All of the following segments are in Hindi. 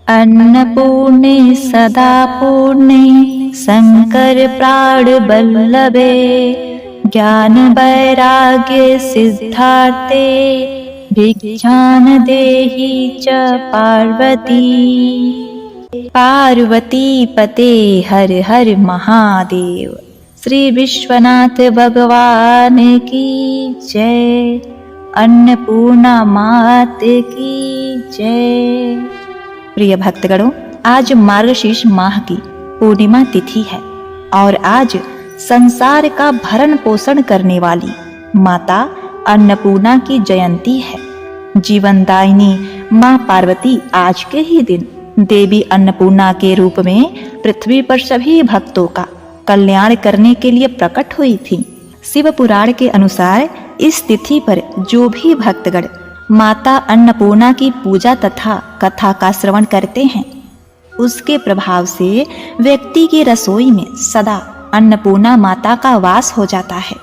अन्नपूर्णे सदा पूर्णे शंकर प्राण बल्लभे ज्ञान वैराग्य सिद्धार्थे भिक्षान देहि च पार्वती। पार्वती पते हर हर महादेव। श्री विश्वनाथ भगवान की जय। अन्नपूर्णा मात की जय। प्रिय भक्तगणों, आज मार्गशीर्ष माह की पूर्णिमा तिथि है और आज संसार का भरण पोषण करने वाली माता अन्नपूर्णा की जयंती है। जीवनदायिनी माँ पार्वती आज के ही दिन देवी अन्नपूर्णा के रूप में पृथ्वी पर सभी भक्तों का कल्याण करने के लिए प्रकट हुई थी। शिव पुराण के अनुसार इस तिथि पर जो भी भक्तगण माता अन्नपूर्णा की पूजा तथा कथा का श्रवण करते हैं, उसके प्रभाव से व्यक्ति की रसोई में सदा अन्नपूर्णा माता का वास हो जाता है।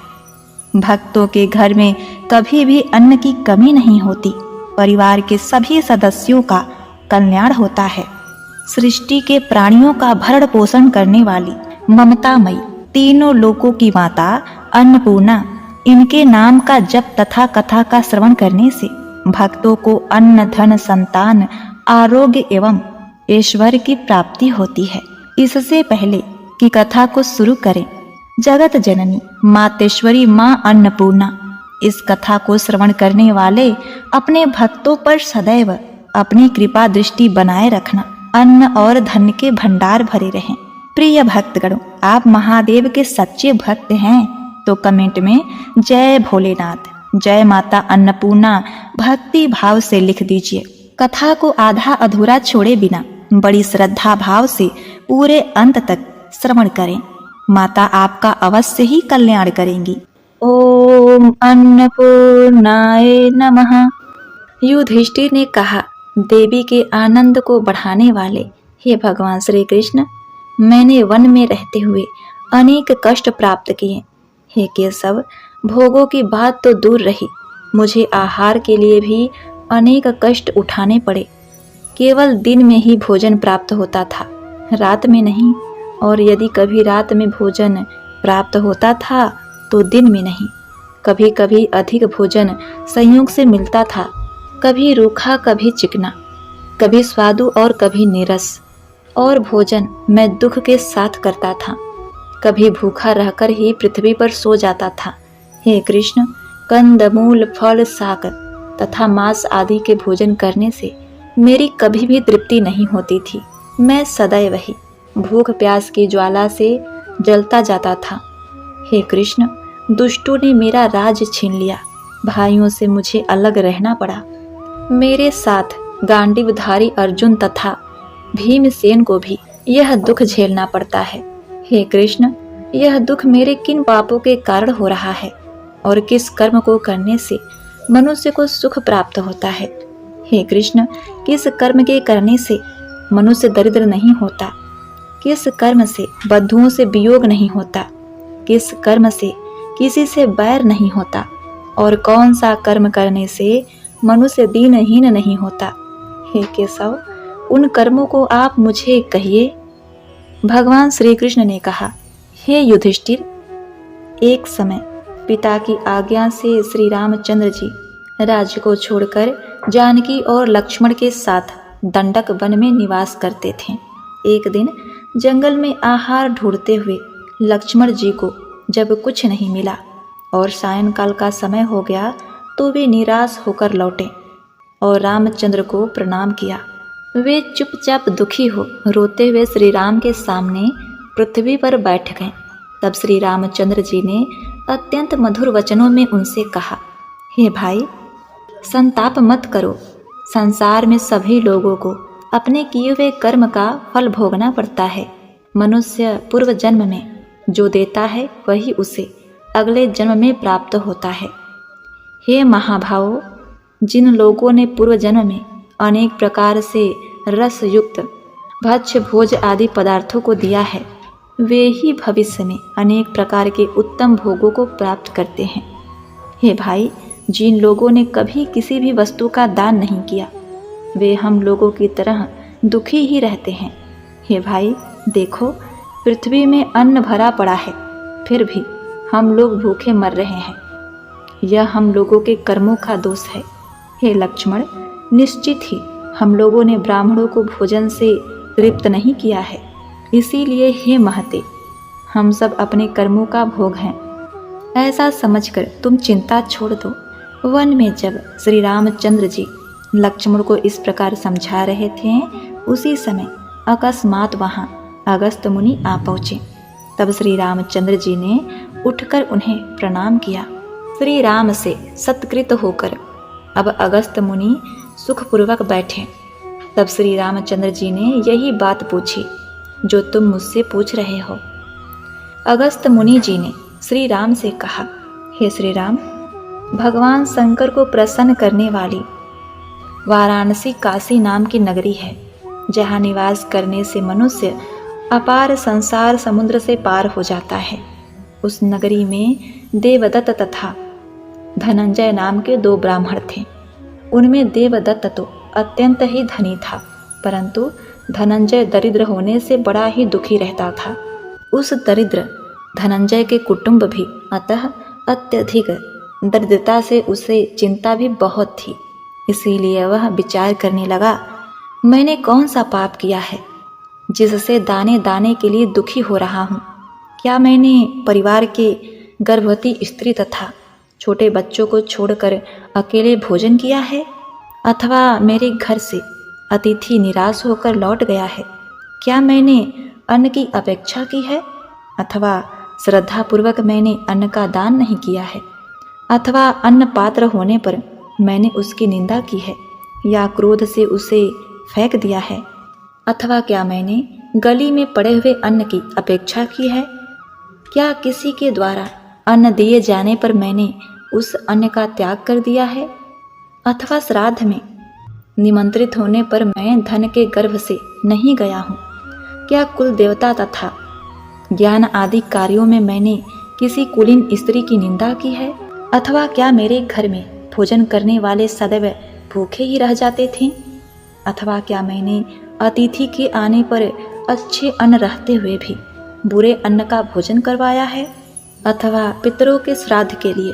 भक्तों के घर में कभी भी अन्न की कमी नहीं होती। परिवार के सभी सदस्यों का कल्याण होता है। सृष्टि के प्राणियों का भरण पोषण करने वाली ममतामयी तीनों लोकों की माता अन्नपूर्णा, इनके नाम का जप तथा कथा का श्रवण करने से भक्तों को अन्न धन संतान आरोग्य एवं ऐश्वर्य की प्राप्ति होती है। इससे पहले कि कथा को शुरू करें, जगत जननी मातेश्वरी माँ अन्नपूर्णा, इस कथा को श्रवण करने वाले अपने भक्तों पर सदैव अपनी कृपा दृष्टि बनाए रखना। अन्न और धन के भंडार भरे रहें। प्रिय भक्तगणों, आप महादेव के सच्चे भक्त हैं तो कमेंट में जय भोलेनाथ, जय माता अन्नपूर्णा भक्ति भाव से लिख दीजिए। कथा को आधा अधूरा छोड़े बिना बड़ी श्रद्धा भाव से पूरे अंत तक श्रवण करें। माता आपका अवश्य ही कल्याण करेंगी। ओम अन्नपूर्णाय नमः। युधिष्ठिर ने कहा, देवी के आनंद को बढ़ाने वाले हे भगवान श्री कृष्ण, मैंने वन में रहते हुए अनेक कष्ट प्राप्त किए। हे केशव, भोगों की बात तो दूर रही, मुझे आहार के लिए भी अनेक कष्ट उठाने पड़े। केवल दिन में ही भोजन प्राप्त होता था, रात में नहीं, और यदि कभी रात में भोजन प्राप्त होता था तो दिन में नहीं। कभी कभी अधिक भोजन संयोग से मिलता था, कभी रूखा कभी चिकना, कभी स्वादु और कभी नीरस। और भोजन मैं दुख के साथ करता था, कभी भूखा रहकर ही पृथ्वी पर सो जाता था। हे कृष्ण, कंदमूल फल शाक तथा मांस आदि के भोजन करने से मेरी कभी भी तृप्ति नहीं होती थी। मैं सदैव ही भूख प्यास की ज्वाला से जलता जाता था। हे कृष्ण, दुष्टों ने मेरा राज छीन लिया, भाइयों से मुझे अलग रहना पड़ा। मेरे साथ गांडीवधारी अर्जुन तथा भीमसेन को भी यह दुख झेलना पड़ता है। हे कृष्ण, यह दुख मेरे किन पापों के कारण हो रहा है और किस कर्म को करने से मनुष्य को सुख प्राप्त होता है। हे कृष्ण, किस कर्म के करने से मनुष्य दरिद्र नहीं होता, किस कर्म से बंधुओं से वियोग नहीं होता, किस कर्म से किसी से बैर नहीं होता, और कौन सा कर्म करने से मनुष्य दीनहीन नहीं होता। हे केशव, उन कर्मों को आप मुझे कहिए। भगवान श्री कृष्ण ने कहा, हे युधिष्ठिर, एक समय पिता की आज्ञा से श्री रामचंद्र जी राज्य को छोड़कर जानकी और लक्ष्मण के साथ दंडक वन में निवास करते थे। एक दिन जंगल में आहार ढूंढते हुए लक्ष्मण जी को जब कुछ नहीं मिला और सायंकाल का समय हो गया तो वे निराश होकर लौटे और रामचंद्र को प्रणाम किया। वे चुपचाप दुखी हो रोते हुए श्री राम के सामने पृथ्वी पर बैठ गए। तब श्री रामचंद्र जी ने अत्यंत मधुर वचनों में उनसे कहा, हे भाई, संताप मत करो। संसार में सभी लोगों को अपने किए हुए कर्म का फल भोगना पड़ता है। मनुष्य पूर्व जन्म में जो देता है वही उसे अगले जन्म में प्राप्त होता है। हे महाभावों, जिन लोगों ने पूर्व जन्म में अनेक प्रकार से रस युक्त भक्ष्य भोज आदि पदार्थों को दिया है, वे ही भविष्य में अनेक प्रकार के उत्तम भोगों को प्राप्त करते हैं। हे भाई, जिन लोगों ने कभी किसी भी वस्तु का दान नहीं किया, वे हम लोगों की तरह दुखी ही रहते हैं। हे भाई देखो, पृथ्वी में अन्न भरा पड़ा है, फिर भी हम लोग भूखे मर रहे हैं। यह हम लोगों के कर्मों का दोष है। हे लक्ष्मण, निश्चित ही हम लोगों ने ब्राह्मणों को भोजन से तृप्त नहीं किया है, इसीलिए हे महते, हम सब अपने कर्मों का भोग हैं। ऐसा समझकर तुम चिंता छोड़ दो। वन में जब श्री रामचंद्र जी लक्ष्मण को इस प्रकार समझा रहे थे, उसी समय अकस्मात वहाँ अगस्त मुनि आ पहुँचे। तब श्री रामचंद्र जी ने उठकर उन्हें प्रणाम किया। श्री राम से सत्कृत होकर अब अगस्त मुनि सुखपूर्वक बैठे। तब श्री रामचंद्र जी ने यही बात पूछी जो तुम मुझसे पूछ रहे हो। अगस्त मुनि जी ने श्री राम से कहा, हे श्री राम, भगवान शंकर को प्रसन्न करने वाली वाराणसी काशी नाम की नगरी है, जहाँ निवास करने से मनुष्य अपार संसार समुद्र से पार हो जाता है। उस नगरी में देवदत्त तथा धनंजय नाम के 2 ब्राह्मण थे। उनमें देवदत्त तो अत्यंत ही धनी था, परंतु धनंजय दरिद्र होने से बड़ा ही दुखी रहता था। उस दरिद्र धनंजय के कुटुंब भी अतः अत्यधिक दरिद्रता से उसे चिंता भी बहुत थी। इसीलिए वह विचार करने लगा, मैंने कौन सा पाप किया है जिससे दाने दाने के लिए दुखी हो रहा हूँ? क्या मैंने परिवार के गर्भवती स्त्री तथा छोटे बच्चों को छोड़कर अकेले भोजन किया है? अथवा मेरे घर से अतिथि निराश होकर लौट गया है? क्या मैंने अन्न की अपेक्षा की है? अथवा श्रद्धापूर्वक मैंने अन्न का दान नहीं किया है? अथवा अन्न पात्र होने पर मैंने उसकी निंदा की है या क्रोध से उसे फेंक दिया है? अथवा क्या मैंने गली में पड़े हुए अन्न की अपेक्षा की है? क्या किसी के द्वारा अन्न दिए जाने पर मैंने उस अन्न का त्याग कर दिया है? अथवा श्राद्ध में निमंत्रित होने पर मैं धन के गर्भ से नहीं गया हूँ? क्या कुल देवता तथा ज्ञान आदि कार्यों में मैंने किसी कुलीन स्त्री की निंदा की है? अथवा क्या मेरे घर में भोजन करने वाले सदैव भूखे ही रह जाते थे? अथवा क्या मैंने अतिथि के आने पर अच्छे अन्न रहते हुए भी बुरे अन्न का भोजन करवाया है? अथवा पितरों के श्राद्ध के लिए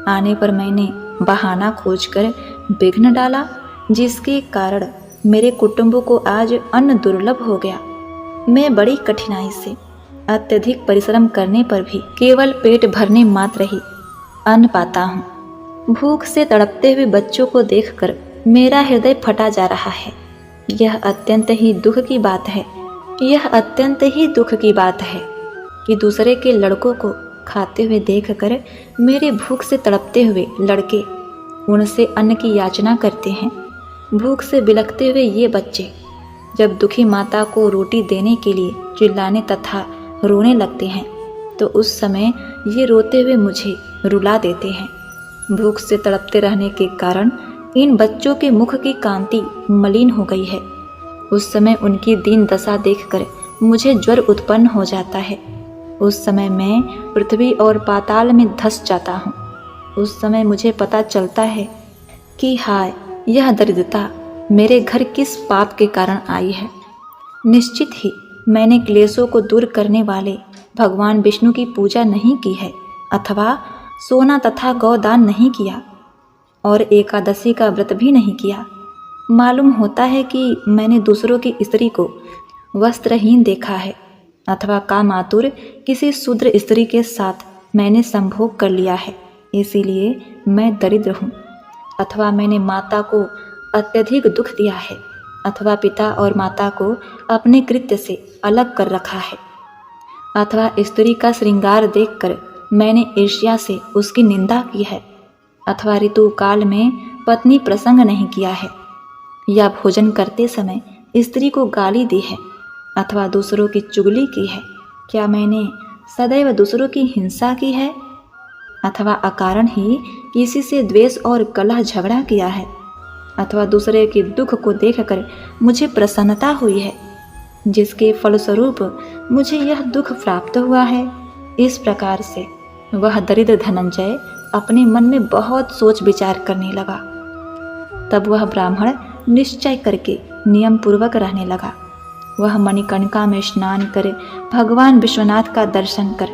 आने पर मैंने बहाना खोजकर विघ्न डाला, जिसके कारण मेरे कुटुंब को आज अन्न दुर्लभ हो गया? मैं बड़ी कठिनाई से अत्यधिक परिश्रम करने पर भी केवल पेट भरने मात्र ही अन्न पाता हूँ। भूख से तड़पते हुए बच्चों को देखकर मेरा हृदय फटा जा रहा है। यह अत्यंत ही दुख की बात है। यह अत्यंत ही दुख की बात है कि दूसरे के लड़कों को खाते हुए देखकर मेरे भूख से तड़पते हुए लड़के उनसे अन्न की याचना करते हैं। भूख से बिलखते हुए ये बच्चे जब दुखी माता को रोटी देने के लिए चिल्लाने तथा रोने लगते हैं, तो उस समय ये रोते हुए मुझे रुला देते हैं। भूख से तड़पते रहने के कारण इन बच्चों के मुख की कांति मलिन हो गई है। उस समय उनकी दीन दशा देखकर मुझे ज्वर उत्पन्न हो जाता है। उस समय मैं पृथ्वी और पाताल में धंस जाता हूँ। उस समय मुझे पता चलता है कि हाय, यह दरिद्रता मेरे घर किस पाप के कारण आई है। निश्चित ही मैंने क्लेशों को दूर करने वाले भगवान विष्णु की पूजा नहीं की है, अथवा सोना तथा गौदान नहीं किया और एकादशी का व्रत भी नहीं किया। मालूम होता है कि मैंने दूसरों की स्त्री को वस्त्रहीन देखा है, अथवा कामातुर किसी शूद्र स्त्री के साथ मैंने संभोग कर लिया है, इसीलिए मैं दरिद्र हूँ। अथवा मैंने माता को अत्यधिक दुख दिया है, अथवा पिता और माता को अपने कृत्य से अलग कर रखा है, अथवा स्त्री का श्रृंगार देखकर मैंने ईर्ष्या से उसकी निंदा की है, अथवा ऋतु काल में पत्नी प्रसंग नहीं किया है, या भोजन करते समय स्त्री को गाली दी है, अथवा दूसरों की चुगली की है। क्या मैंने सदैव दूसरों की हिंसा की है, अथवा अकारण ही किसी से द्वेष और कलह झगड़ा किया है, अथवा दूसरे के दुख को देखकर मुझे प्रसन्नता हुई है, जिसके फलस्वरूप मुझे यह दुख प्राप्त हुआ है। इस प्रकार से वह दरिद्र धनंजय अपने मन में बहुत सोच विचार करने लगा। तब वह ब्राह्मण निश्चय करके नियम पूर्वक रहने लगा। वह मणिकर्णिका में स्नान करे, भगवान विश्वनाथ का दर्शन कर,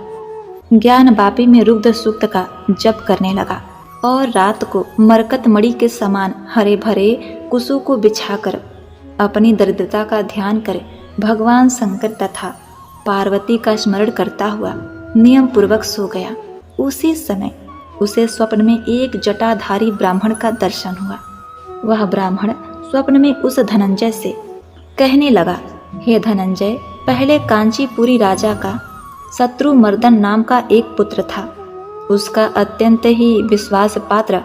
ज्ञान वापी में रुद्र सूक्त का जप करने लगा और रात को मरकत मणि के समान हरे भरे कुसु को बिछाकर अपनी दरिद्रता का ध्यान कर भगवान शंकर तथा पार्वती का स्मरण करता हुआ नियम पूर्वक सो गया। उसी समय उसे स्वप्न में एक जटाधारी ब्राह्मण का दर्शन हुआ। वह ब्राह्मण स्वप्न में उस धनंजय से कहने लगा, हे धनंजय, पहले कांचीपुरी राजा का शत्रुमर्दन नाम का एक पुत्र था। उसका अत्यंत ही विश्वास पात्र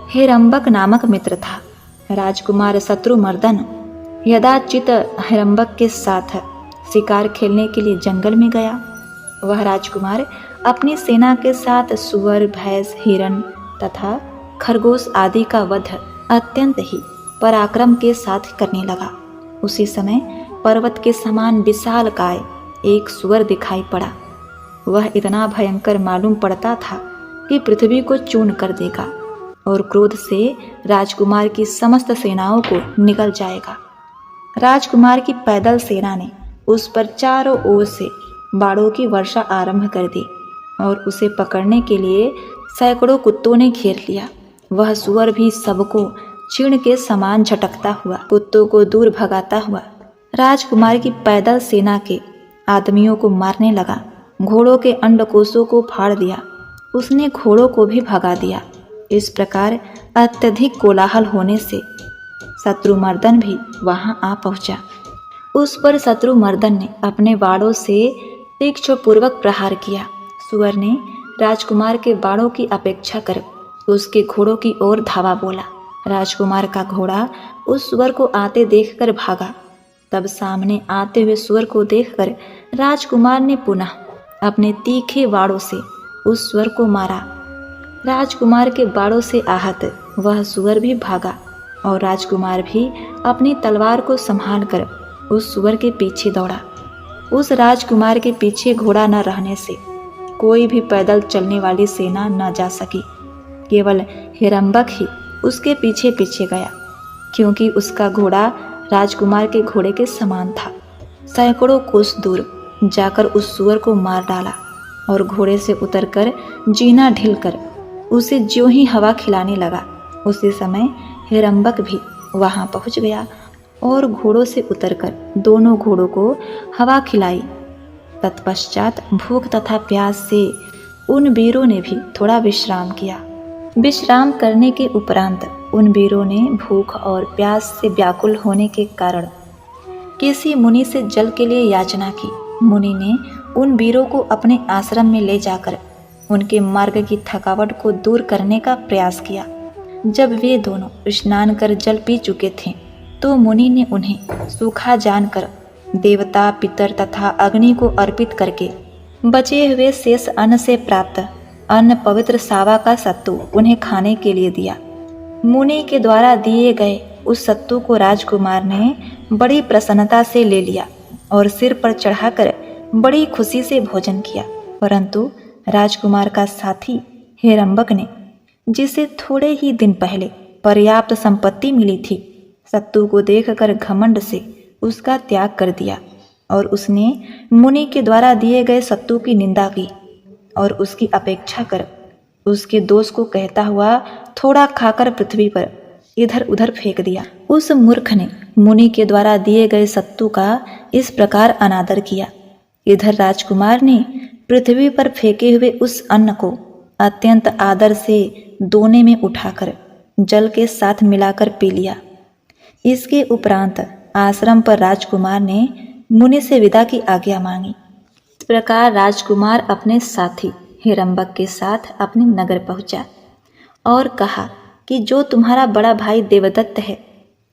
हिरंबक नामक मित्र था। राजकुमार शत्रुमर्दन यदाचित हिरंबक के साथ शिकार खेलने के लिए जंगल में गया। वह राजकुमार अपनी सेना के साथ सुअर, भैंस, हिरण तथा खरगोश आदि का वध अत्यंत ही पराक्रम के साथ करने लगा। उसी समय पर्वत के समान विशाल काय एक सुअर दिखाई पड़ा। वह इतना भयंकर मालूम पड़ता था कि पृथ्वी को चूर्ण कर देगा और क्रोध से राजकुमार की समस्त सेनाओं को निगल जाएगा। राजकुमार की पैदल सेना ने उस पर चारों ओर से बाड़ों की वर्षा आरंभ कर दी और उसे पकड़ने के लिए सैकड़ों कुत्तों ने घेर लिया। वह सुअर भी सबको चीड़ के समान झटकता हुआ, कुत्तों को दूर भगाता हुआ राजकुमार की पैदल सेना के आदमियों को मारने लगा। घोड़ों के अंडकोशों को फाड़ दिया। उसने घोड़ों को भी भगा दिया। इस प्रकार अत्यधिक कोलाहल होने से शत्रुमर्दन भी वहां आ पहुंचा। उस पर शत्रुमर्दन ने अपने बाणों से तीक्ष्ण पूर्वक प्रहार किया। सुअर ने राजकुमार के बाणों की अपेक्षा कर उसके घोड़ों की ओर धावा बोला। राजकुमार का घोड़ा उस सुअर को आते देखकर भागा। तब सामने आते हुए सुअर को देखकर राजकुमार ने पुनः अपने तीखे बाणों से उस सुअर को मारा। राजकुमार के बाणों से आहत वह सुअर भी भागा और राजकुमार भी अपनी तलवार को संभाल कर उस सुअर के पीछे दौड़ा। उस राजकुमार के पीछे घोड़ा न रहने से कोई भी पैदल चलने वाली सेना न जा सकी। केवल हिरंबक ही उसके पीछे पीछे गया, क्योंकि उसका घोड़ा राजकुमार के घोड़े के समान था। सैकड़ों कोस दूर जाकर उस सुअर को मार डाला और घोड़े से उतरकर जीना ढीलकर उसे ज्यों ही हवा खिलाने लगा। उसी समय हिरंबक भी वहां पहुंच गया और घोड़ों से उतरकर दोनों घोड़ों को हवा खिलाई। तत्पश्चात भूख तथा प्यास से उन वीरों ने भी थोड़ा विश्राम किया। विश्राम करने के उपरांत उन वीरों ने भूख और प्यास से व्याकुल होने के कारण किसी मुनि से जल के लिए याचना की। मुनि ने उन वीरों को अपने आश्रम में ले जाकर उनके मार्ग की थकावट को दूर करने का प्रयास किया। जब वे दोनों स्नान कर जल पी चुके थे तो मुनि ने उन्हें सूखा जानकर देवता, पितर तथा अग्नि को अर्पित करके बचे हुए शेष अन्न से प्राप्त अन्न पवित्र सावा का सत्तू उन्हें खाने के लिए दिया। मुनि के द्वारा दिए गए उस सत्तू को राजकुमार ने बड़ी प्रसन्नता से ले लिया और सिर पर चढ़ाकर बड़ी खुशी से भोजन किया। परंतु राजकुमार का साथी हिरंबक ने, जिसे थोड़े ही दिन पहले पर्याप्त संपत्ति मिली थी, सत्तू को देखकर घमंड से उसका त्याग कर दिया और उसने मुनि के द्वारा दिए गए सत्तू की निंदा की और उसकी अपेक्षा कर उसके दोष को कहता हुआ थोड़ा खाकर पृथ्वी पर इधर उधर फेंक दिया। उस मूर्ख ने मुनि के द्वारा दिए गए सत्तू का इस प्रकार अनादर किया। इधर राजकुमार ने पृथ्वी पर फेंके हुए उस अन्न को अत्यंत आदर से दोने में उठाकर जल के साथ मिलाकर पी लिया। इसके उपरांत आश्रम पर राजकुमार ने मुनि से विदा की आज्ञा मांगी। इस प्रकार राजकुमार अपने साथी हिरंबक के साथ अपने नगर पहुंचा और कहा कि जो तुम्हारा बड़ा भाई देवदत्त है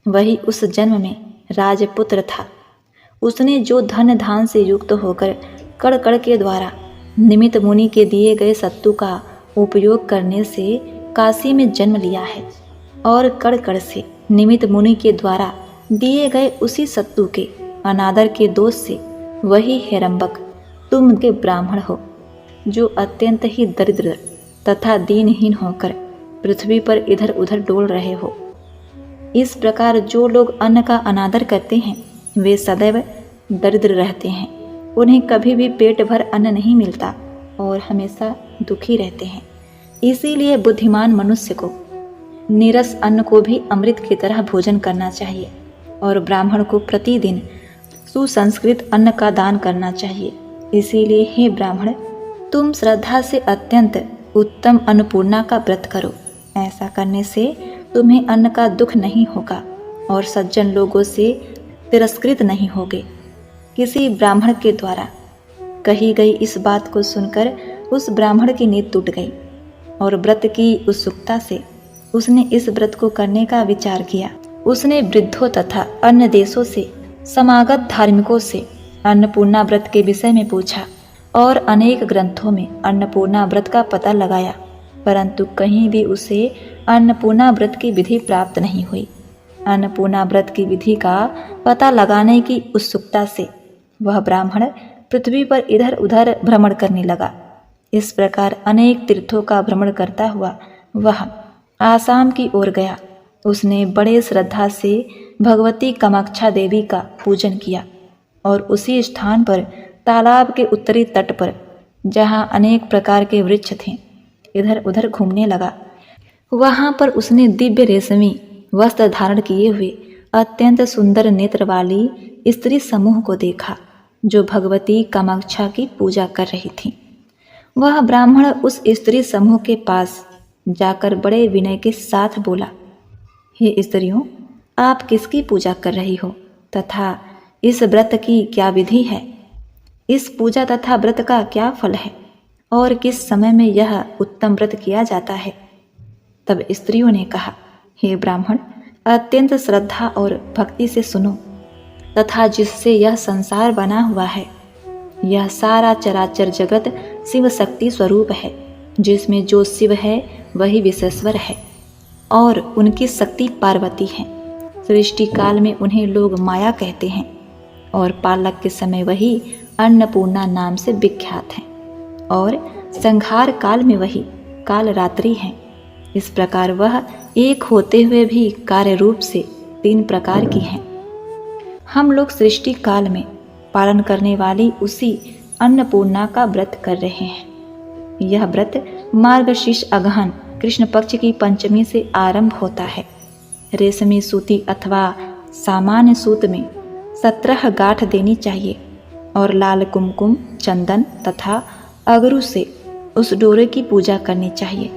वही उस जन्म में राजपुत्र था। उसने जो धन धान से युक्त होकर कड़ कड़ के द्वारा निमित्त मुनि के दिए गए सत्तू का उपयोग करने से काशी में जन्म लिया है और कड़ कड़ से निमित्त मुनि के द्वारा दिए गए उसी सत्तू के अनादर के दोष से वही हिरंबक तुम के ब्राह्मण हो, जो अत्यंत ही दरिद्र तथा दीनहीन होकर पृथ्वी पर इधर उधर डोल रहे हो। इस प्रकार जो लोग अन्न का अनादर करते हैं वे सदैव दरिद्र रहते हैं। उन्हें कभी भी पेट भर अन्न नहीं मिलता और हमेशा दुखी रहते हैं। इसीलिए बुद्धिमान मनुष्य को नीरस अन्न को भी अमृत की तरह भोजन करना चाहिए और ब्राह्मण को प्रतिदिन सुसंस्कृत अन्न का दान करना चाहिए। इसीलिए हे ब्राह्मण, तुम श्रद्धा से अत्यंत उत्तम अन्नपूर्णा का व्रत करो। ऐसा करने से तुम्हें अन्न का दुख नहीं होगा और सज्जन लोगों से तिरस्कृत नहीं होगे। किसी ब्राह्मण के द्वारा कही गई इस बात को सुनकर उस ब्राह्मण की नींद टूट गई और व्रत की उत्सुकता से उसने इस व्रत को करने का विचार किया। उसने वृद्धों तथा अन्य देशों से समागत धार्मिकों से अन्नपूर्णा व्रत के विषय में पूछा और अनेक ग्रंथों में अन्नपूर्णा व्रत का पता लगाया, परंतु कहीं भी उसे अन्नपूर्णा व्रत की विधि प्राप्त नहीं हुई। अन्नपूर्णा व्रत की विधि का पता लगाने की उत्सुकता से वह ब्राह्मण पृथ्वी पर इधर उधर भ्रमण करने लगा। इस प्रकार अनेक तीर्थों का भ्रमण करता हुआ वह आसाम की ओर गया। उसने बड़े श्रद्धा से भगवती कामाक्षा देवी का पूजन किया और उसी स्थान पर तालाब के उत्तरी तट पर, जहाँ अनेक प्रकार के वृक्ष थे, इधर उधर घूमने लगा। वहाँ पर उसने दिव्य रेशमी वस्त्र धारण किए हुए अत्यंत सुंदर नेत्र वाली स्त्री समूह को देखा जो भगवती कामाक्षा की पूजा कर रही थी। वह ब्राह्मण उस स्त्री समूह के पास जाकर बड़े विनय के साथ बोला, हे स्त्रियों, आप किसकी पूजा कर रही हो तथा इस व्रत की क्या विधि है? इस पूजा तथा व्रत का क्या फल है और किस समय में यह उत्तम व्रत किया जाता है? तब स्त्रियों ने कहा, हे ब्राह्मण, अत्यंत श्रद्धा और भक्ति से सुनो तथा जिससे यह संसार बना हुआ है, यह सारा चराचर जगत शिव शक्ति स्वरूप है, जिसमें जो शिव है वही विश्वेश्वर है और उनकी शक्ति पार्वती है। सृष्टि काल में उन्हें लोग माया कहते हैं और पालक के समय वही अन्नपूर्णा नाम से विख्यात हैं और संहार काल में वही काल रात्रि हैं। इस प्रकार वह एक होते हुए भी कार्य रूप से 3 प्रकार की हैं। हम लोग सृष्टि काल में पालन करने वाली उसी अन्नपूर्णा का व्रत कर रहे हैं। यह व्रत मार्गशीर्ष अगहन कृष्ण पक्ष की पंचमी से आरंभ होता है। रेशमी सूती अथवा सामान्य सूत में 17 गांठ देनी चाहिए और लाल कुमकुम, चंदन तथा अगरू से उस डोरे की पूजा करनी चाहिए।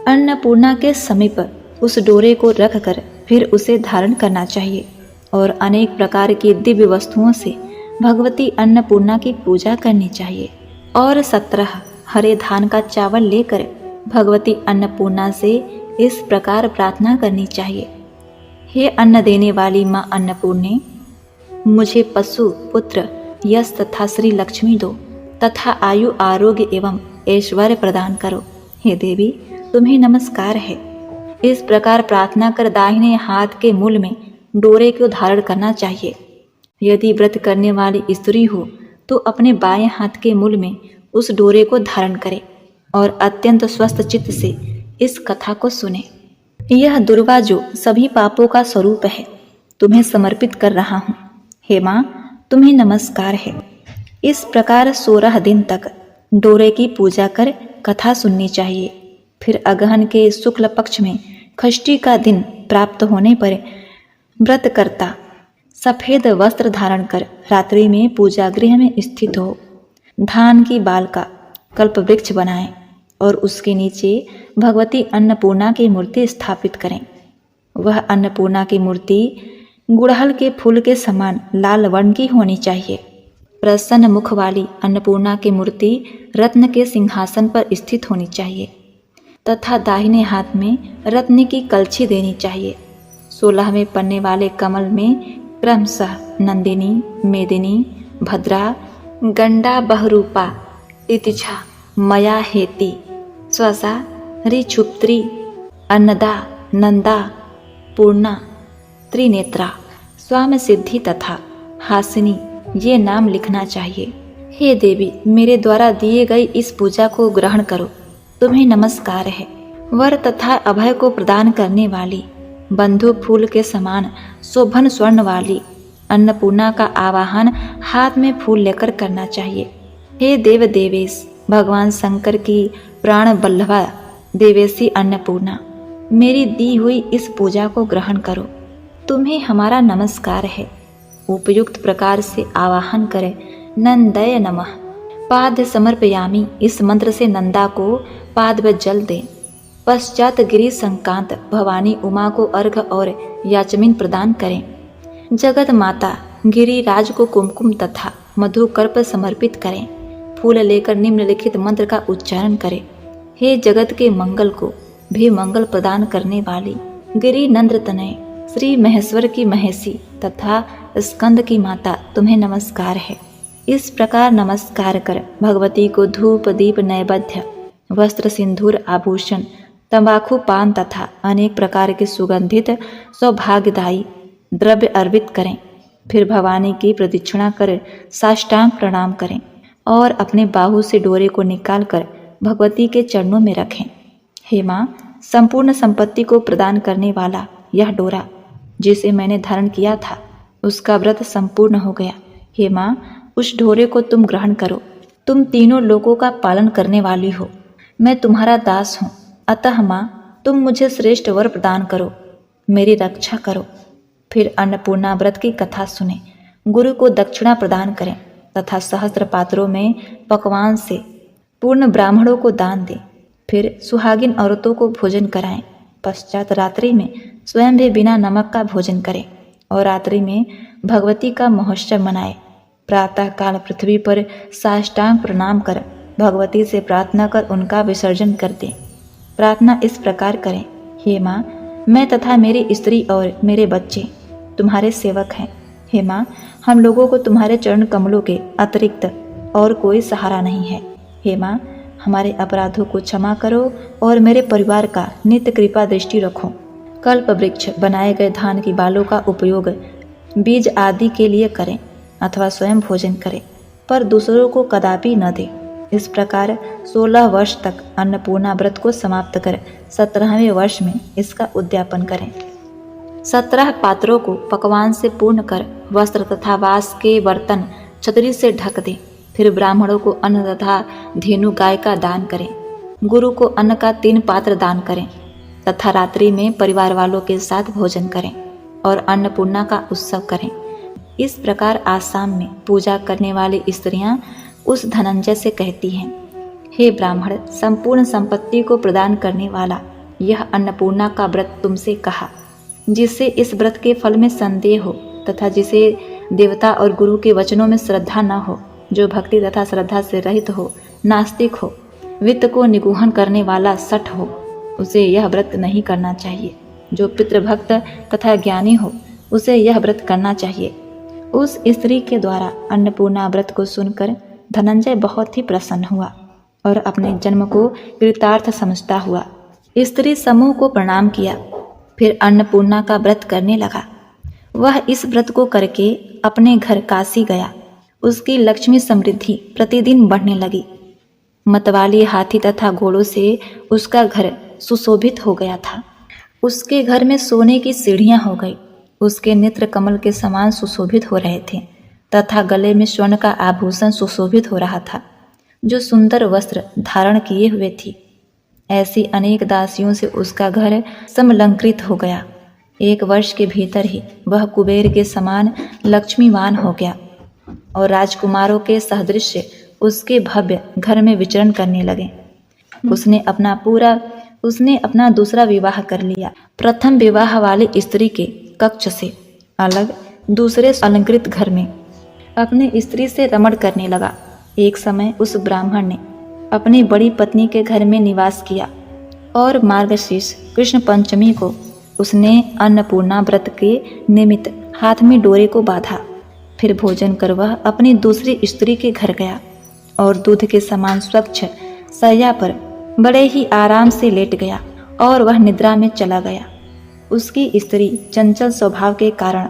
अन्नपूर्णा के समीप उस डोरे को रखकर फिर उसे धारण करना चाहिए और अनेक प्रकार की दिव्य वस्तुओं से भगवती अन्नपूर्णा की पूजा करनी चाहिए और 17 हरे धान का चावल लेकर भगवती अन्नपूर्णा से इस प्रकार प्रार्थना करनी चाहिए, हे अन्न देने वाली माँ अन्नपूर्णे, मुझे पशु, पुत्र, यश तथा श्री लक्ष्मी दो तथा आयु, आरोग्य एवं ऐश्वर्य प्रदान करो। हे देवी, तुम्हें नमस्कार है। इस प्रकार प्रार्थना कर दाहिने हाथ के मूल में डोरे को धारण करना चाहिए। यदि व्रत करने वाली स्त्री हो तो अपने बाएं हाथ के मूल में उस डोरे को धारण करे और अत्यंत स्वस्थ चित्त से इस कथा को सुने। यह दुर्वा जो सभी पापों का स्वरूप है, तुम्हें समर्पित कर रहा हूँ। हे माँ, तुम्हें नमस्कार है। इस प्रकार 16 दिन तक डोरे की पूजा कर कथा सुननी चाहिए। फिर अगहन के शुक्ल पक्ष में षष्ठी का दिन प्राप्त होने पर व्रतकर्ता सफेद वस्त्र धारण कर रात्रि में पूजा गृह में स्थित हो धान की बाल का कल्प वृक्ष बनाएं और उसके नीचे भगवती अन्नपूर्णा की मूर्ति स्थापित करें। वह अन्नपूर्णा की मूर्ति गुड़हल के फूल के समान लाल वर्ण की होनी चाहिए। प्रसन्न मुख वाली अन्नपूर्णा की मूर्ति रत्न के सिंहासन पर स्थित होनी चाहिए तथा दाहिने हाथ में रत्न की कलछी देनी चाहिए। 16वें पन्ने वाले कमल में क्रमशः नंदिनी, मेदिनी, भद्रा, गंडा, बहरूपा, तितिछा, मया हेति, स्वसा, रिछुप्त्री, अन्नदा, नंदा, पूर्णा, त्रिनेत्रा, स्वाम सिद्धि तथा हासिनी ये नाम लिखना चाहिए। हे देवी, मेरे द्वारा दिए गई इस पूजा को ग्रहण करो। तुम्हें नमस्कार है। वर तथा अभय को प्रदान करने वाली बंधु फूल के समान शोभन स्वर्ण वाली अन्नपूर्णा का आवाहन हाथ में फूल लेकर करना चाहिए। हे देव देवेश, भगवान शंकर की प्राण बल्लभा देवेशी अन्नपूर्णा, मेरी दी हुई इस पूजा को ग्रहण करो। तुम्हें हमारा नमस्कार है। उपयुक्त प्रकार से आवाहन करें। नंदय नमः। पाद्य समर्पयामी, इस मंत्र से नंदा को पाद व जल दें। पश्चात गिरी संकांत भवानी उमा को अर्घ और याचमीन प्रदान करें। जगत माता गिरिराज को कुमकुम तथा मधुकर्प समर्पित करें। फूल लेकर निम्नलिखित मंत्र का उच्चारण करें। हे जगत के मंगल को भी मंगल प्रदान करने वाली गिरि नंद्र तनय श्री महेश्वर की महेशी तथा स्कंद की माता, तुम्हें नमस्कार है। इस प्रकार नमस्कार कर भगवती को धूप दीप नैवेद्य वस्त्र सिंदूर आभूषण तंबाकू पान तथा अनेक प्रकार के सुगंधित सौभाग्यदायी द्रव्य अर्पित करें। फिर भवानी की प्रदक्षिणा कर साष्टांग प्रणाम करें और अपने बाहु से डोरे को निकालकर भगवती के चरणों में रखें। हे माँ, संपूर्ण संपत्ति को प्रदान करने वाला यह डोरा जिसे मैंने धारण किया था, उसका व्रत संपूर्ण हो गया। हे माँ, उस डोरे को तुम ग्रहण करो। तुम तीनों लोगों का पालन करने वाली हो। मैं तुम्हारा दास हूँ, अतः माँ, तुम मुझे श्रेष्ठ वर प्रदान करो, मेरी रक्षा करो। फिर अन्नपूर्णा व्रत की कथा सुने। गुरु को दक्षिणा प्रदान करें तथा सहस्त्र पात्रों में पकवान से पूर्ण ब्राह्मणों को दान दें। फिर सुहागिन औरतों को भोजन कराएं। पश्चात रात्रि में स्वयं भी बिना नमक का भोजन करें और रात्रि में भगवती का महोत्सव मनाएं। प्रातः काल पृथ्वी पर साष्टांग प्रणाम कर भगवती से प्रार्थना कर उनका विसर्जन कर दें। प्रार्थना इस प्रकार करें। हे माँ, मैं तथा मेरी स्त्री और मेरे बच्चे तुम्हारे सेवक हैं। हे माँ, हम लोगों को तुम्हारे चरण कमलों के अतिरिक्त और कोई सहारा नहीं है। हे माँ, हमारे अपराधों को क्षमा करो और मेरे परिवार का नित्य कृपा दृष्टि रखो। कल्प वृक्ष बनाए गए धान की बालों का उपयोग बीज आदि के लिए करें अथवा स्वयं भोजन करें, पर दूसरों को कदापि न दें। इस प्रकार 16 वर्ष तक अन्नपूर्णा व्रत को समाप्त कर 17वें वर्ष में इसका उद्यापन करें। 17 पात्रों को पकवान से पूर्ण कर वस्त्र तथा वास के बर्तन छतरी से ढक दें। फिर ब्राह्मणों को अन्न तथा धेनु गाय का दान करें। गुरु को अन्न का 3 पात्र दान करें तथा रात्रि में परिवार वालों के साथ भोजन करें और अन्नपूर्णा का उत्सव करें। इस प्रकार आसाम में पूजा करने वाली स्त्रियां उस धनंजय से कहती हैं, हे ब्राह्मण, संपूर्ण संपत्ति को प्रदान करने वाला यह अन्नपूर्णा का व्रत तुमसे कहा, जिससे इस व्रत के फल में संदेह हो तथा जिसे देवता और गुरु के वचनों में श्रद्धा न हो, जो भक्ति तथा श्रद्धा से रहित हो, नास्तिक हो, वित्त को निगूहन करने वाला सठ हो, उसे यह व्रत नहीं करना चाहिए। जो पितृभक्त तथा ज्ञानी हो, उसे यह व्रत करना चाहिए। उस स्त्री के द्वारा अन्नपूर्णा व्रत को सुनकर धनंजय बहुत ही प्रसन्न हुआ और अपने जन्म को कृतार्थ समझता हुआ स्त्री समूह को प्रणाम किया। फिर अन्नपूर्णा का व्रत करने लगा। वह इस व्रत को करके अपने घर काशी गया। उसकी लक्ष्मी समृद्धि प्रतिदिन बढ़ने लगी। मतवाली हाथी तथा घोड़ों से उसका घर सुशोभित हो गया था। उसके घर में सोने की सीढ़ियां हो गई। उसके नेत्र कमल के समान सुशोभित हो रहे थे तथा गले में स्वर्ण का आभूषण सुशोभित हो रहा था, जो सुंदर वस्त्र धारण किए हुए थी। ऐसी अनेक दासियों से उसका घर समलंकृत हो गया। 1 वर्ष के भीतर ही वह कुबेर के समान लक्ष्मीवान हो गया और राजकुमारों के सदृश उसके भव्य घर में विचरण करने लगे। उसने अपना दूसरा विवाह कर लिया। प्रथम विवाह वाली स्त्री के कक्ष से अलग दूसरे अलंकृत घर में अपनी स्त्री से रमण करने लगा। एक समय उस ब्राह्मण ने अपनी बड़ी पत्नी के घर में निवास किया और मार्गशीर्ष कृष्ण पंचमी को उसने अन्नपूर्णा व्रत के निमित्त हाथ में डोरे को बांधा। फिर भोजन कर वह अपनी दूसरी स्त्री के घर गया और दूध के समान स्वच्छ शैया पर बड़े ही आराम से लेट गया और वह निद्रा में चला गया। उसकी स्त्री चंचल स्वभाव के कारण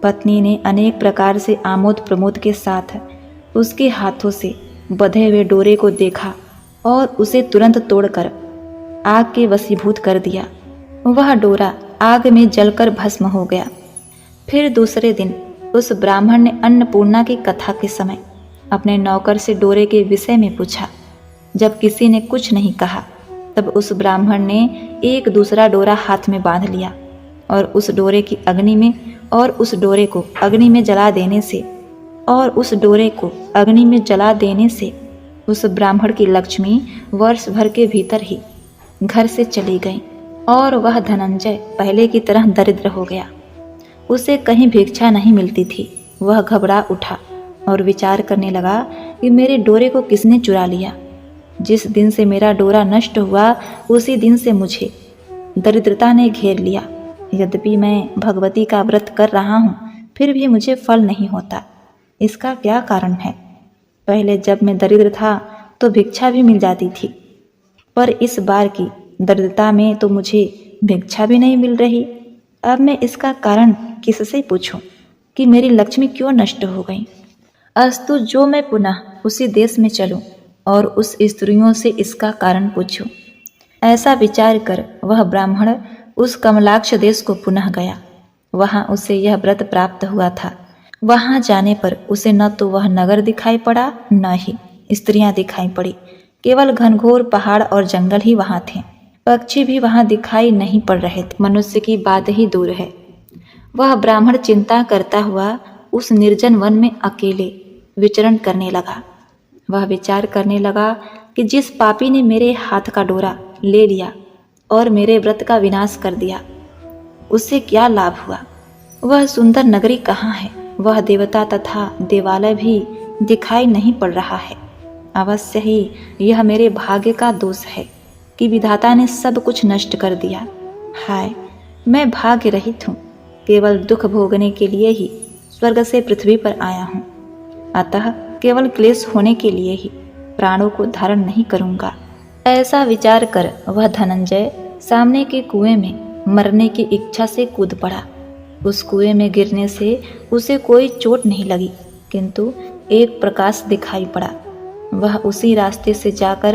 पत्नी ने अनेक प्रकार से आमोद प्रमोद के साथ उसके हाथों से बंधे हुए डोरे को देखा और उसे तुरंत तोड़कर आग के वशीभूत कर दिया। वह डोरा आग में जलकर भस्म हो गया। फिर दूसरे दिन उस ब्राह्मण ने अन्नपूर्णा की कथा के समय अपने नौकर से डोरे के विषय में पूछा। जब किसी ने कुछ नहीं कहा तब उस ब्राह्मण ने एक दूसरा डोरा हाथ में बांध लिया और उस डोरे की अग्नि में और उस डोरे को अग्नि में जला देने से उस ब्राह्मण की लक्ष्मी वर्ष भर के भीतर ही घर से चली गई और वह धनंजय पहले की तरह दरिद्र हो गया। उसे कहीं भिक्षा नहीं मिलती थी। वह घबरा उठा और विचार करने लगा कि मेरे डोरे को किसने चुरा लिया। जिस दिन से मेरा डोरा नष्ट हुआ उसी दिन से मुझे दरिद्रता ने घेर लिया। यद्यपि मैं भगवती का व्रत कर रहा हूँ फिर भी मुझे फल नहीं होता। इसका क्या कारण है? पहले जब मैं दरिद्र था तो भिक्षा भी मिल जाती थी, पर इस बार की दरिद्रता में तो मुझे भिक्षा भी नहीं मिल रही। अब मैं इसका कारण किससे पूछूं कि मेरी लक्ष्मी क्यों नष्ट हो गई? अस्तु, जो मैं पुनः उसी देश में चलूं और उस स्त्रियों से इसका कारण पूछूं। ऐसा विचार कर वह ब्राह्मण उस कमलाक्ष देश को पुनः गया। वहां उसे यह व्रत प्राप्त हुआ था। वहां जाने पर उसे न तो वह नगर दिखाई पड़ा न ही स्त्रियां दिखाई पड़ी। केवल घनघोर पहाड़ और जंगल ही वहां थे। पक्षी भी वहां दिखाई नहीं पड़ रहे थे। मनुष्य की बात ही दूर है। वह ब्राह्मण चिंता करता हुआ उस निर्जन वन में अकेले विचरण करने लगा। वह विचार करने लगा कि जिस पापी ने मेरे हाथ का डोरा ले लिया और मेरे व्रत का विनाश कर दिया उससे क्या लाभ हुआ? वह सुंदर नगरी कहाँ है? वह देवता तथा देवालय भी दिखाई नहीं पड़ रहा है। अवश्य ही यह मेरे भाग्य का दोष है कि विधाता ने सब कुछ नष्ट कर दिया। हाय, मैं भाग्य रहित हूँ। केवल दुख भोगने के लिए ही स्वर्ग से पृथ्वी पर आया हूँ। अतः केवल क्लेश होने के लिए ही प्राणों को धारण नहीं करूँगा। ऐसा विचार कर वह धनंजय सामने के कुएं में मरने की इच्छा से कूद पड़ा। उस कुएं में गिरने से उसे कोई चोट नहीं लगी, किंतु एक प्रकाश दिखाई पड़ा। वह उसी रास्ते से जाकर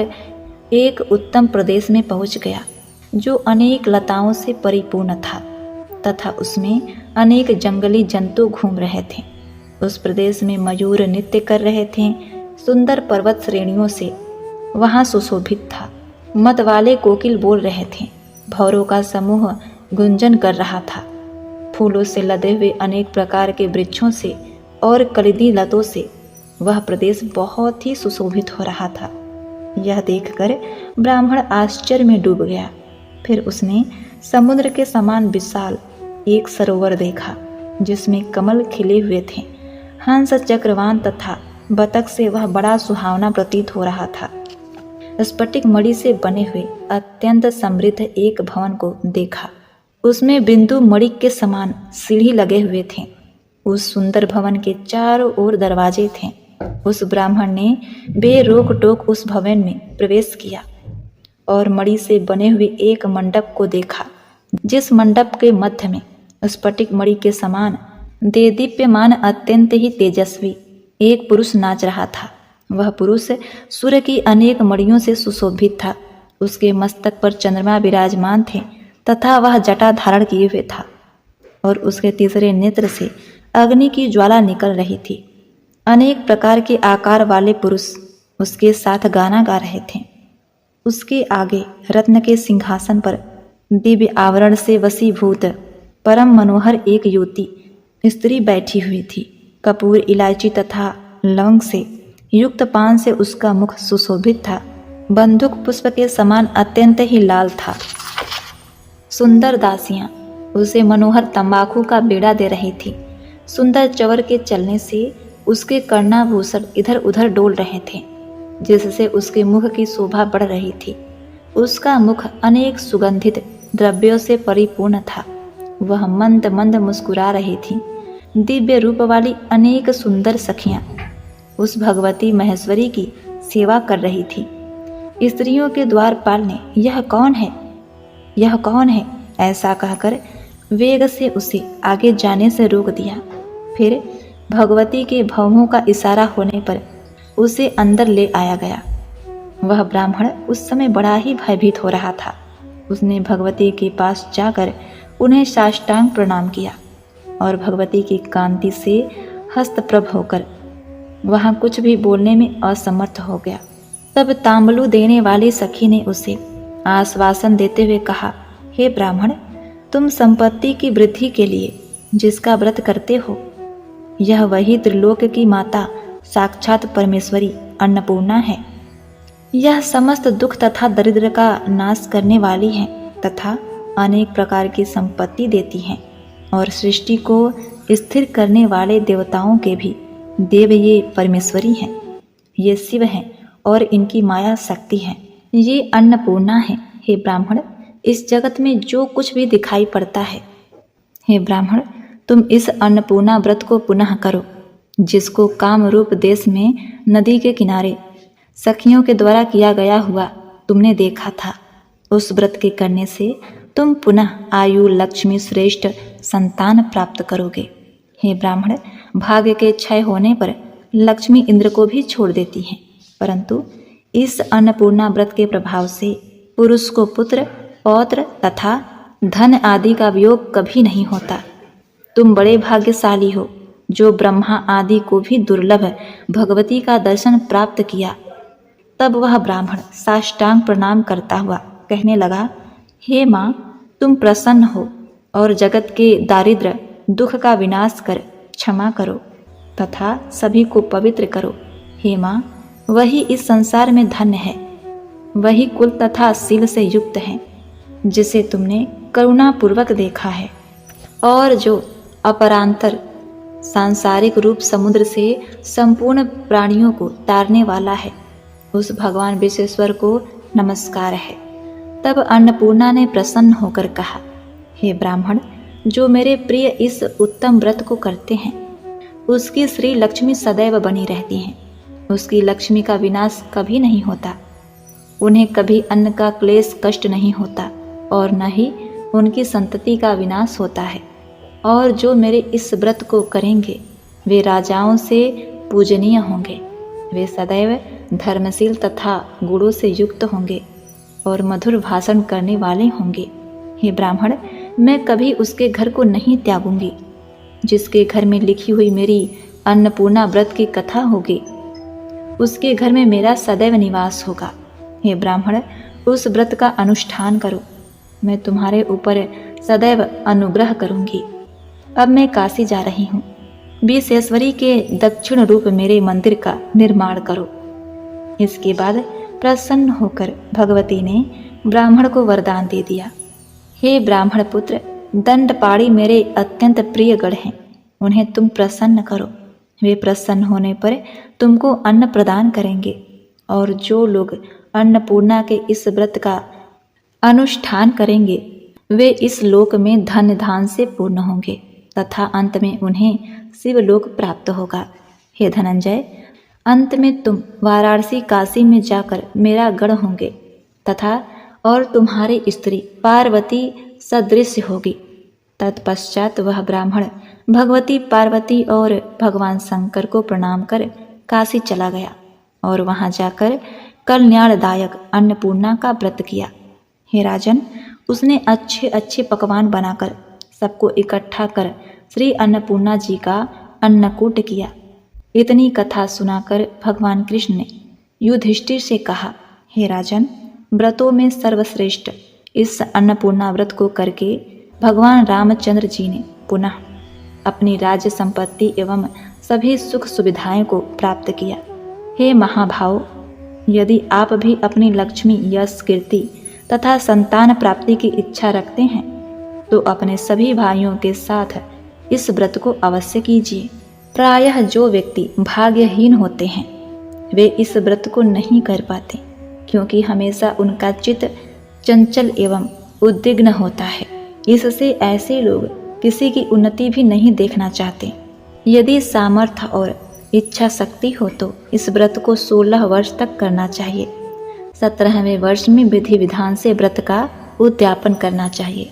एक उत्तम प्रदेश में पहुंच गया जो अनेक लताओं से परिपूर्ण था तथा उसमें अनेक जंगली जंतु घूम रहे थे। उस प्रदेश में मयूर नृत्य कर रहे थे। सुंदर पर्वत श्रेणियों से वहां सुशोभित था। मत वाले कोकिल बोल रहे थे। भौरों का समूह गुंजन कर रहा था। फूलों से लदे हुए अनेक प्रकार के वृक्षों से और कलिंदी लतों से वह प्रदेश बहुत ही सुशोभित हो रहा था। यह देखकर ब्राह्मण आश्चर्य में डूब गया। फिर उसने समुद्र के समान विशाल एक सरोवर देखा जिसमें कमल खिले हुए थे। हंस, चक्रवान तथा बतख से वह बड़ा सुहावना प्रतीत हो रहा था। स्फटिक मणि से बने हुए अत्यंत समृद्ध एक भवन को देखा। उसमें बिंदु मणि के समान सीढ़ी लगे हुए थे। उस सुंदर भवन के चारों ओर दरवाजे थे। उस ब्राह्मण ने बेरोक टोक उस भवन में प्रवेश किया और मणि से बने हुए एक मंडप को देखा, जिस मंडप के मध्य में स्फटिक मणि के समान देदीप्यमान अत्यंत ही तेजस्वी एक पुरुष नाच रहा था। वह पुरुष सूर्य की अनेक मणियों से सुशोभित था। उसके मस्तक पर चंद्रमा विराजमान थे तथा वह जटा धारण किए हुए था और उसके तीसरे नेत्र से अग्नि की ज्वाला निकल रही थी। अनेक प्रकार के आकार वाले पुरुष उसके साथ गाना गा रहे थे। उसके आगे रत्न के सिंहासन पर दिव्य आवरण से वशीभूत परम मनोहर एक युवती स्त्री बैठी हुई थी। कपूर, इलायची तथा लौंग से युक्त पान से उसका मुख सुशोभित था। बंदूक पुष्प के समान अत्यंत ही लाल था। सुंदर दासियां उसे मनोहर तंबाकू का बेड़ा दे रही थी। सुंदर चवर के चलने से उसके कर्णाभूषण इधर उधर डोल रहे थे, जिससे उसके मुख की शोभा बढ़ रही थी। उसका मुख अनेक सुगंधित द्रव्यों से परिपूर्ण था। वह मंद मंद मुस्कुरा रही थी। दिव्य रूप वाली अनेक सुंदर सखियां उस भगवती महेश्वरी की सेवा कर रही थी। स्त्रियों के द्वारपाल ने यह कौन है, यह कौन है ऐसा कहकर वेग से उसे आगे जाने से रोक दिया। फिर भगवती के भवों का इशारा होने पर उसे अंदर ले आया गया। वह ब्राह्मण उस समय बड़ा ही भयभीत हो रहा था। उसने भगवती के पास जाकर उन्हें साष्टांग प्रणाम किया और भगवती की कांति से हस्तप्रभ होकर वहाँ कुछ भी बोलने में असमर्थ हो गया। तब तांबलू देने वाली सखी ने उसे आश्वासन देते हुए कहा, हे ब्राह्मण, तुम संपत्ति की वृद्धि के लिए जिसका व्रत करते हो, यह वही त्रिलोक की माता साक्षात परमेश्वरी अन्नपूर्णा है। यह समस्त दुख तथा दरिद्र का नाश करने वाली है तथा अनेक प्रकार की संपत्ति देती है और सृष्टि को स्थिर करने वाले देवताओं के भी देव ये परमेश्वरी हैं। ये शिव हैं और इनकी माया शक्ति है। ये अन्नपूर्णा है। हे ब्राह्मण, इस जगत में जो कुछ भी दिखाई पड़ता है, हे ब्राह्मण, तुम इस अन्नपूर्णा व्रत को पुनः करो, जिसको कामरूप देश में नदी के किनारे सखियों के द्वारा किया गया हुआ तुमने देखा था। उस व्रत के करने से तुम पुनः आयु लक्ष्मी श्रेष्ठ संतान प्राप्त करोगे। हे ब्राह्मण, भाग्य के क्षय होने पर लक्ष्मी इंद्र को भी छोड़ देती है, परंतु इस अन्नपूर्णा व्रत के प्रभाव से पुरुष को पुत्र, पौत्र तथा धन आदि का वियोग कभी नहीं होता। तुम बड़े भाग्यशाली हो जो ब्रह्मा आदि को भी दुर्लभ भगवती का दर्शन प्राप्त किया। तब वह ब्राह्मण साष्टांग प्रणाम करता हुआ कहने लगा, हे माँ, तुम प्रसन्न हो और जगत के दारिद्र्य दुख का विनाश कर क्षमा करो तथा सभी को पवित्र करो। हे माँ, वही इस संसार में धन्य है, वही कुल तथा शील से युक्त है, जिसे तुमने करुणापूर्वक देखा है और जो अपरांतर सांसारिक रूप समुद्र से संपूर्ण प्राणियों को तारने वाला है। उस भगवान विश्वेश्वर को नमस्कार है। तब अन्नपूर्णा ने प्रसन्न होकर कहा, हे ब्राह्मण, जो मेरे प्रिय इस उत्तम व्रत को करते हैं, उसकी श्री लक्ष्मी सदैव बनी रहती हैं। उसकी लक्ष्मी का विनाश कभी नहीं होता। उन्हें कभी अन्न का क्लेश कष्ट नहीं होता और न ही उनकी संतति का विनाश होता है। और जो मेरे इस व्रत को करेंगे वे राजाओं से पूजनीय होंगे। वे सदैव धर्मशील तथा गुणों से युक्त होंगे और मधुर भाषण करने वाले होंगे। हे ब्राह्मण, मैं कभी उसके घर को नहीं त्यागूंगी जिसके घर में लिखी हुई मेरी अन्नपूर्णा व्रत की कथा होगी। उसके घर में मेरा सदैव निवास होगा। हे ब्राह्मण, उस व्रत का अनुष्ठान करो, मैं तुम्हारे ऊपर सदैव अनुग्रह करूंगी। अब मैं काशी जा रही हूँ। विश्वेश्वरी के दक्षिण रूप मेरे मंदिर का निर्माण करो। इसके बाद प्रसन्न होकर भगवती ने ब्राह्मण को वरदान दे दिया, हे ब्राह्मण पुत्र, दंडपाणी मेरे अत्यंत प्रिय गण हैं, उन्हें तुम प्रसन्न करो। वे प्रसन्न होने पर तुमको अन्न प्रदान करेंगे और जो लोग अन्नपूर्णा के इस व्रत का अनुष्ठान करेंगे वे इस लोक में धन धान से पूर्ण होंगे तथा अंत में उन्हें शिवलोक प्राप्त होगा। हे धनंजय, अंत में तुम वाराणसी काशी में जाकर मेरा गण होंगे तथा और तुम्हारी स्त्री पार्वती सदृश होगी। तत्पश्चात वह ब्राह्मण भगवती पार्वती और भगवान शंकर को प्रणाम कर काशी चला गया और वहां जाकर कल्याणदायक अन्नपूर्णा का व्रत किया। हे राजन, उसने अच्छे अच्छे पकवान बनाकर सबको इकट्ठा कर श्री अन्नपूर्णा जी का अन्नकूट किया। इतनी कथा सुनाकर भगवान कृष्ण ने युधिष्ठिर से कहा, हे राजन, व्रतों में सर्वश्रेष्ठ इस अन्नपूर्णा व्रत को करके भगवान रामचंद्र जी ने पुनः अपनी राज्य संपत्ति एवं सभी सुख सुविधाएं को प्राप्त किया। हे महाभाव, यदि आप भी अपनी लक्ष्मी, यश, कीर्ति तथा संतान प्राप्ति की इच्छा रखते हैं तो अपने सभी भाइयों के साथ इस व्रत को अवश्य कीजिए। प्रायः जो व्यक्ति भाग्यहीन होते हैं वे इस व्रत को नहीं कर पाते, क्योंकि हमेशा उनका चित्त चंचल एवं उद्विग्न होता है। इससे ऐसे लोग किसी की उन्नति भी नहीं देखना चाहते। यदि सामर्थ्य और इच्छा शक्ति हो तो इस व्रत को 16 वर्ष तक करना चाहिए। 17वें वर्ष में विधि विधान से व्रत का उद्यापन करना चाहिए।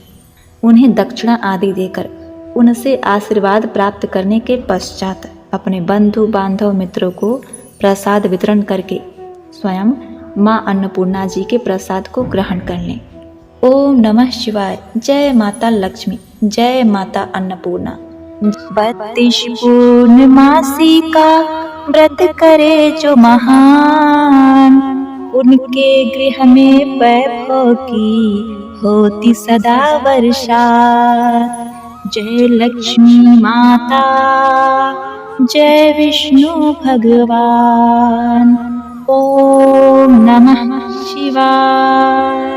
उन्हें दक्षिणा आदि देकर उनसे आशीर्वाद प्राप्त करने के पश्चात अपने बंधु बांधव मित्रों को प्रसाद वितरण करके स्वयं माँ अन्नपूर्णा जी के प्रसाद को ग्रहण कर लें। ओम नमः शिवाय। जय माता लक्ष्मी, जय माता अन्नपूर्णा। 32 पूर्णमासी का व्रत करे जो महान, उनके गृह में वैभव की होती सदा वर्षा। जय लक्ष्मी माता, जय विष्णु भगवान। ओम नमः शिवाय।